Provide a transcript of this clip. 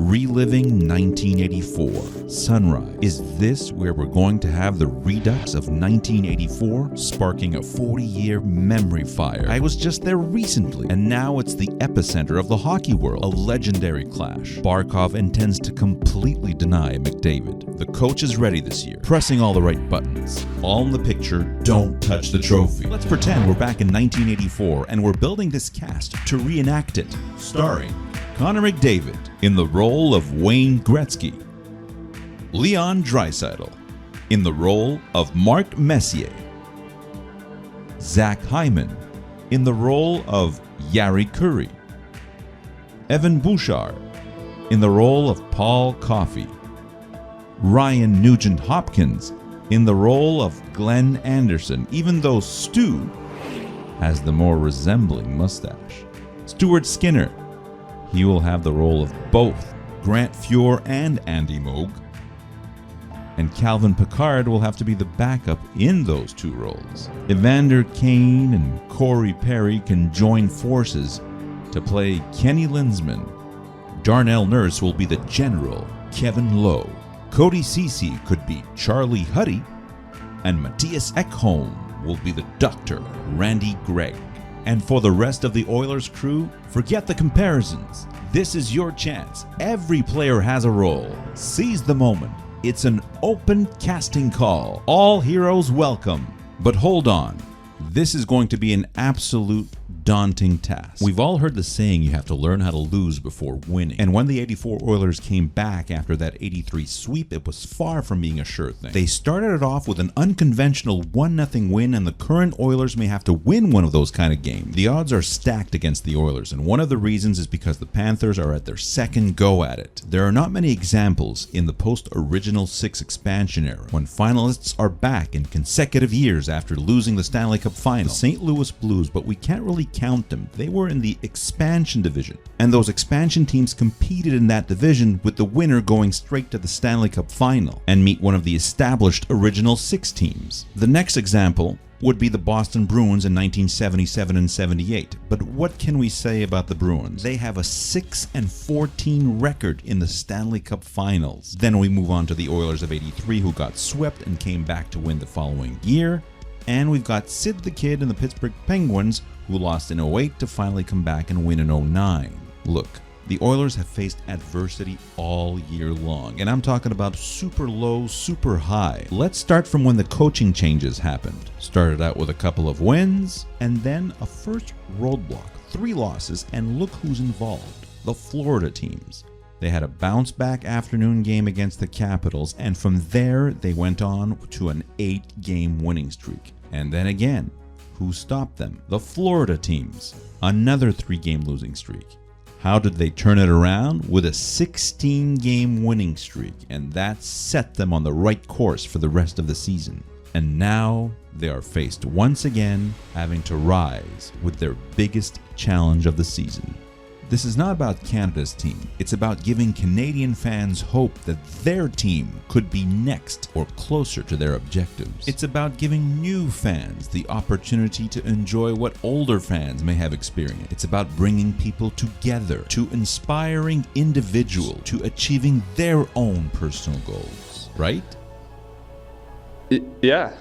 Reliving 1984. Sunrise. Is this where we're going to have the redux of 1984, sparking a 40-year memory fire? I was just there recently, and now it's the epicenter of the hockey world. A legendary clash. Barkov intends to completely deny McDavid. The coach is ready this year, pressing all the right buttons. All in the picture, don't touch the trophy. Let's pretend we're back in 1984, and we're building this cast to reenact it, starring Connor McDavid in the role of Wayne Gretzky, Leon Draisaitl in the role of Mark Messier, Zach Hyman in the role of Yari Curry, Evan Bouchard in the role of Paul Coffey, Ryan Nugent-Hopkins in the role of Glenn Anderson, even though Stu has the more resembling mustache. Stuart Skinner, he will have the role of both Grant Fuhr and Andy Moog. And Calvin Pickard will have to be the backup in those two roles. Evander Kane and Corey Perry can join forces to play Kenny Linsman. Darnell Nurse will be the General, Kevin Lowe. Cody Ceci could be Charlie Huddy. And Matthias Ekholm will be the Doctor, Randy Gregg. And for the rest of the Oilers crew, forget the comparisons. This is your chance. Every player has a role. Seize the moment. It's an open casting call. All heroes welcome. But hold on. This is going to be an absolute daunting task. We've all heard the saying you have to learn how to lose before winning. And when the 84 Oilers came back after that 83 sweep, it was far from being a sure thing. They started it off with an unconventional 1-0 win, and the current Oilers may have to win one of those kind of games. The odds are stacked against the Oilers, and one of the reasons is because the Panthers are at their second go at it. There are not many examples in the post-Original Six expansion era when finalists are back in consecutive years after losing the Stanley Cup Finals. The St. Louis Blues, but we can't really count them. They were in the expansion division, and those expansion teams competed in that division, with the winner going straight to the Stanley Cup Final and meet one of the established Original Six teams. The next example would be the Boston Bruins in 1977 and 78. But what can we say about the Bruins? They have a 6-14 record in the Stanley Cup Finals. Then we move on to the Oilers of 83, who got swept and came back to win the following year. And we've got Sid the Kid and the Pittsburgh Penguins, who lost in 08 to finally come back and win in 09. Look, the Oilers have faced adversity all year long, and I'm talking about super low, super high. Let's start from when the coaching changes happened. Started out with a couple of wins, and then a first roadblock, 3 losses, and look who's involved, the Florida teams. They had a bounce-back afternoon game against the Capitals, and from there they went on to an 8-game winning streak. And then again, who stopped them? The Florida teams. Another 3-game losing streak. How did they turn it around? With a 16-game winning streak, and that set them on the right course for the rest of the season. And now they are faced once again having to rise with their biggest challenge of the season. This is not about Canada's team. It's about giving Canadian fans hope that their team could be next or closer to their objectives. It's about giving new fans the opportunity to enjoy what older fans may have experienced. It's about bringing people together, to inspiring individuals to achieving their own personal goals, right? Yeah.